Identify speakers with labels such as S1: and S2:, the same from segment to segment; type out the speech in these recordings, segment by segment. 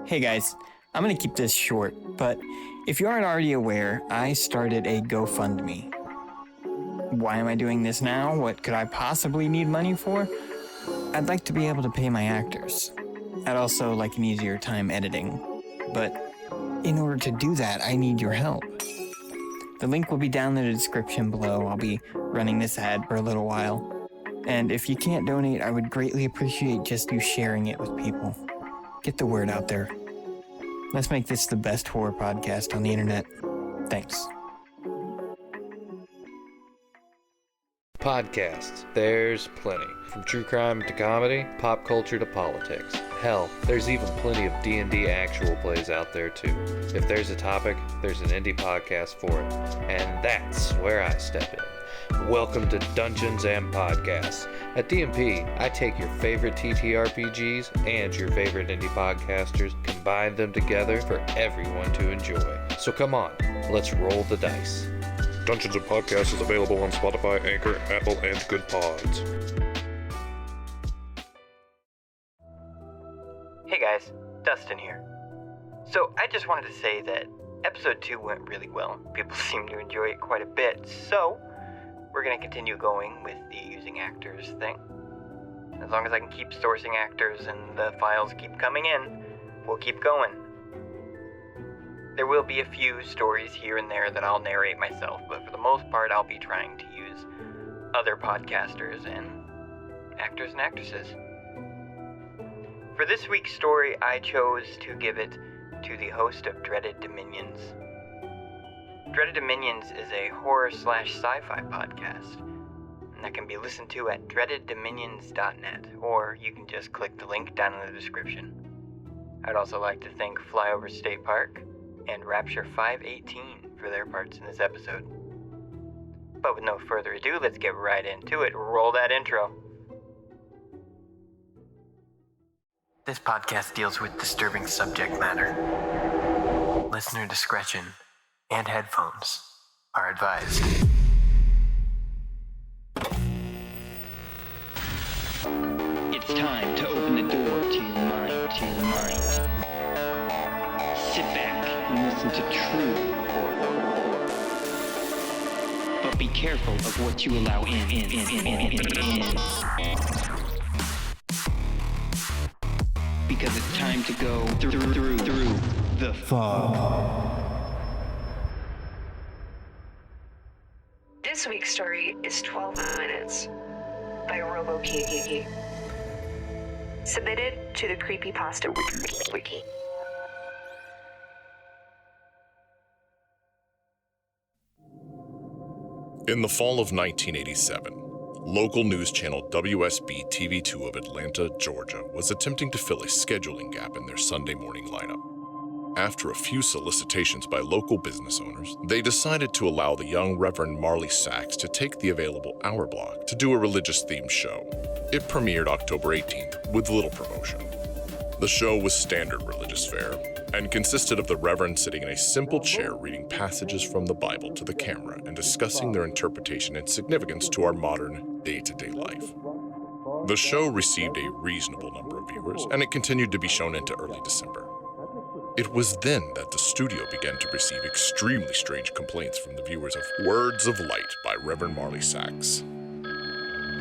S1: Hey guys, I'm gonna keep this short, but if you aren't already aware, I started a GoFundMe. Why am I doing this now? What could I possibly need money for? I'd like to be able to pay my actors. I'd also like an easier time editing. But in order to do that, I need your help. The link will be down in the description below. I'll be running this ad for a little while. And if you can't donate, I would greatly appreciate just you sharing it with people. Get the word out there. Let's make this the best horror podcast on the internet. Thanks.
S2: Podcasts, there's plenty. From true crime to comedy, pop culture to politics. Hell, there's even plenty of D&D actual plays out there too. If there's a topic, there's an indie podcast for it. And that's where I step in. Welcome to Dungeons and Podcasts. At DMP, I take your favorite TTRPGs and your favorite indie podcasters, combine them together for everyone to enjoy. So come on, let's roll the dice.
S3: Dungeons and Podcasts is available on Spotify, Anchor, Apple, and Good Pods.
S1: Hey guys, Dustin here. So I just wanted to say that episode 2 went really well. People seem to enjoy it quite a bit, so we're going to continue going with the using actors thing. As long as I can keep sourcing actors and the files keep coming in, we'll keep going. There will be a few stories here and there that I'll narrate myself, but for the most part I'll be trying to use other podcasters and actors and actresses. For this week's story, I chose to give it to the host of Dreaded Dominions. Dreaded Dominions is a horror/sci-fi podcast that can be listened to at dreadeddominions.net, or you can just click the link down in the description. I'd also like to thank Flyover State Park and Rapture 518 for their parts in this episode. But with no further ado, let's get right into it. Roll that intro. This podcast deals with disturbing subject matter. Listener discretion and headphones are advised. It's time to open the door to your mind, Sit back and listen to true horror. But be careful of what you allow in. Because it's time to go through the fog.
S4: This week's story is 12 Minutes by RoboKiki. Submitted to the Creepypasta Wiki.
S3: In the fall of 1987, local news channel WSB TV2 of Atlanta, Georgia, was attempting to fill a scheduling gap in their Sunday morning lineup. After a few solicitations by local business owners, they decided to allow the young Reverend Marley Sachs to take the available hour block to do a religious-themed show. It premiered October 18th with little promotion. The show was standard religious fare and consisted of the Reverend sitting in a simple chair reading passages from the Bible to the camera and discussing their interpretation and significance to our modern day-to-day life. The show received a reasonable number of viewers, and it continued to be shown into early December. It was then that the studio began to receive extremely strange complaints from the viewers of Words of Light by Reverend Marley Sachs.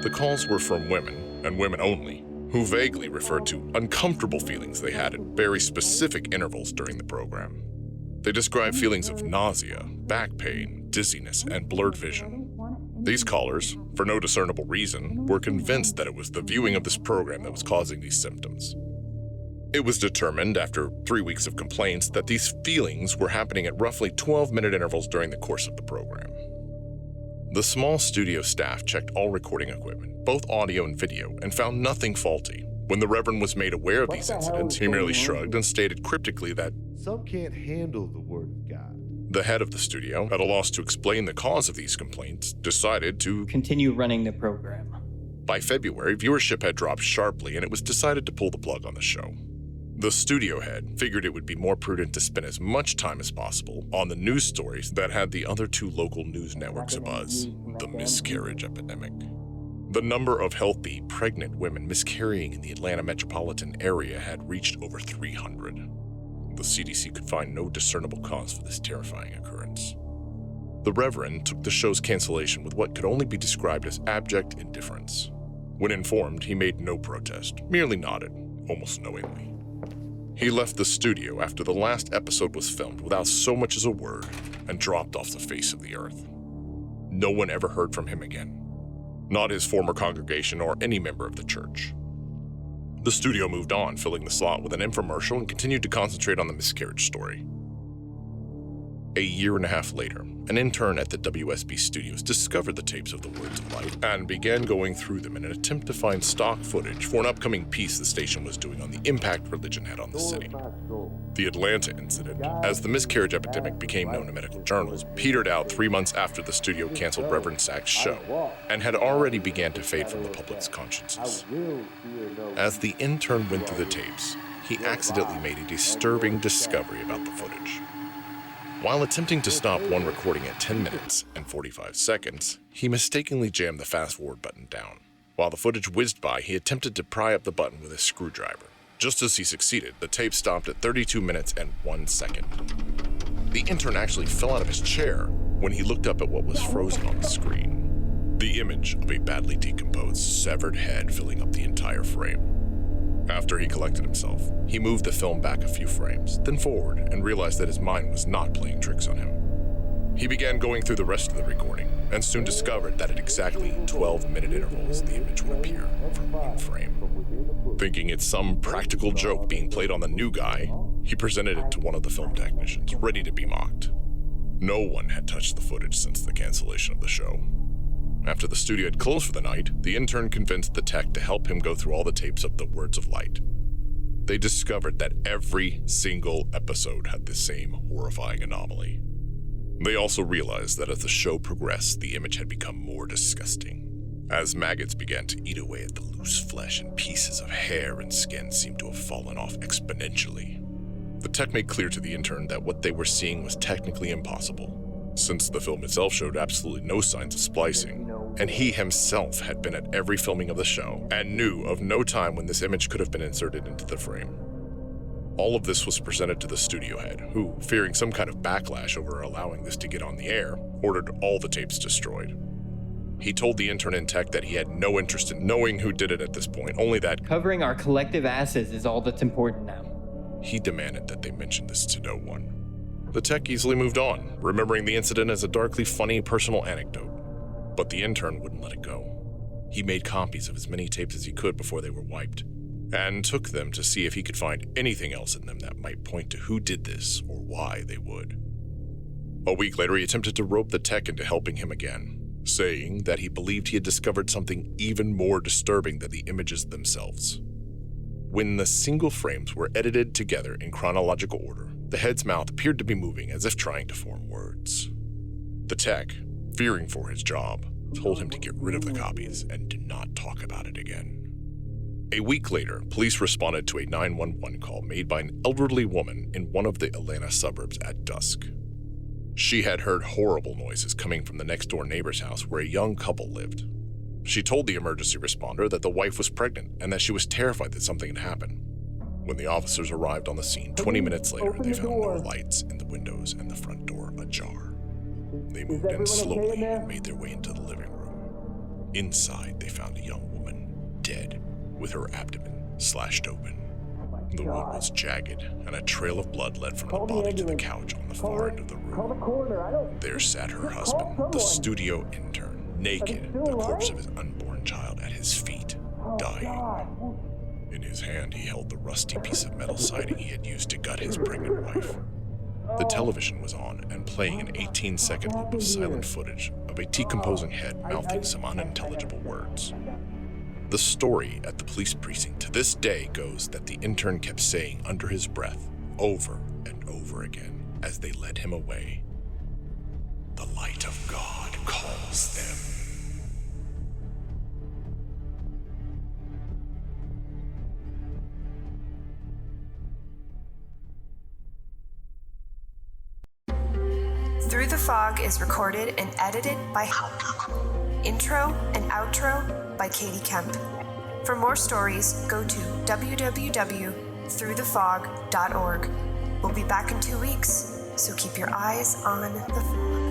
S3: The calls were from women, and women only, who vaguely referred to uncomfortable feelings they had at very specific intervals during the program. They described feelings of nausea, back pain, dizziness, and blurred vision. These callers, for no discernible reason, were convinced that it was the viewing of this program that was causing these symptoms. It was determined, after 3 weeks of complaints, that these feelings were happening at roughly 12-minute intervals during the course of the program. The small studio staff checked all recording equipment, both audio and video, and found nothing faulty. When the Reverend was made aware of these incidents, he merely shrugged and stated cryptically that
S5: some can't handle the Word of God.
S3: The head of the studio, at a loss to explain the cause of these complaints, decided to
S1: continue running the program.
S3: By February, viewership had dropped sharply, and it was decided to pull the plug on the show. The studio head figured it would be more prudent to spend as much time as possible on the news stories that had the other two local news networks abuzz, the miscarriage epidemic. The number of healthy, pregnant women miscarrying in the Atlanta metropolitan area had reached over 300. the CDC could find no discernible cause for this terrifying occurrence. The Reverend took the show's cancellation with what could only be described as abject indifference. When informed, he made no protest, merely nodded, almost knowingly. He left the studio after the last episode was filmed without so much as a word and dropped off the face of the earth. No one ever heard from him again. Not his former congregation or any member of the church. The studio moved on, filling the slot with an infomercial and continued to concentrate on the miscarriage story. A year and a half later, an intern at the WSB studios discovered the tapes of the Words of Light and began going through them in an attempt to find stock footage for an upcoming piece the station was doing on the impact religion had on the city. The Atlanta incident, as the miscarriage epidemic became known in medical journals, petered out 3 months after the studio canceled Reverend Sack's show and had already began to fade from the public's consciences. As the intern went through the tapes, he accidentally made a disturbing discovery about the footage. While attempting to stop one recording at 10 minutes and 45 seconds, he mistakenly jammed the fast-forward button down. While the footage whizzed by, he attempted to pry up the button with a screwdriver. Just as he succeeded, the tape stopped at 32 minutes and 1 second. The intern actually fell out of his chair when he looked up at what was frozen on the screen. The image of a badly decomposed, severed head filling up the entire frame. After he collected himself, he moved the film back a few frames, then forward, and realized that his mind was not playing tricks on him. He began going through the rest of the recording, and soon discovered that at exactly 12-minute intervals, the image would appear from one frame. Thinking it's some practical joke being played on the new guy, he presented it to one of the film technicians, ready to be mocked. No one had touched the footage since the cancellation of the show. After the studio had closed for the night, the intern convinced the tech to help him go through all the tapes of the Words of Light. They discovered that every single episode had the same horrifying anomaly. They also realized that as the show progressed, the image had become more disgusting. As maggots began to eat away at the loose flesh and pieces of hair and skin seemed to have fallen off exponentially. The tech made clear to the intern that what they were seeing was technically impossible, since the film itself showed absolutely no signs of splicing, and he himself had been at every filming of the show and knew of no time when this image could have been inserted into the frame. All of this was presented to the studio head, who, fearing some kind of backlash over allowing this to get on the air, ordered all the tapes destroyed. He told the intern and tech that he had no interest in knowing who did it at this point, only that
S6: covering our collective asses is all that's important now.
S3: He demanded that they mention this to no one. The tech easily moved on, remembering the incident as a darkly funny personal anecdote. But the intern wouldn't let it go. He made copies of as many tapes as he could before they were wiped, and took them to see if he could find anything else in them that might point to who did this or why they would. A week later, he attempted to rope the tech into helping him again, saying that he believed he had discovered something even more disturbing than the images themselves. When the single frames were edited together in chronological order, the head's mouth appeared to be moving as if trying to form words. The tech, fearing for his job, told him to get rid of the copies and to not talk about it again. A week later, police responded to a 911 call made by an elderly woman in one of the Atlanta suburbs at dusk. She had heard horrible noises coming from the next-door neighbor's house where a young couple lived. She told the emergency responder that the wife was pregnant and that she was terrified that something had happened. When the officers arrived on the scene 20 minutes later, they found no lights in the windows and the front door ajar. They moved in slowly and made their way into the living room. Inside, they found a young woman, dead, with her abdomen slashed open. The wound was jagged, and a trail of blood led from the body to the couch on the far end of the room. There sat her husband, the studio intern, naked, the corpse of his unborn child at his feet, dying. In his hand, he held the rusty piece of metal siding he had used to gut his pregnant wife. The television was on and playing an 18-second loop of silent footage of a decomposing head mouthing some unintelligible words. The story at the police precinct to this day goes that the intern kept saying under his breath, over and over again, as they led him away, "The light of God calls them."
S7: Through the Fog is recorded and edited by Haptic. Intro and outro by Katie Kemp. For more stories, go to www.throughthefog.org. We'll be back in 2 weeks, so keep your eyes on the fog.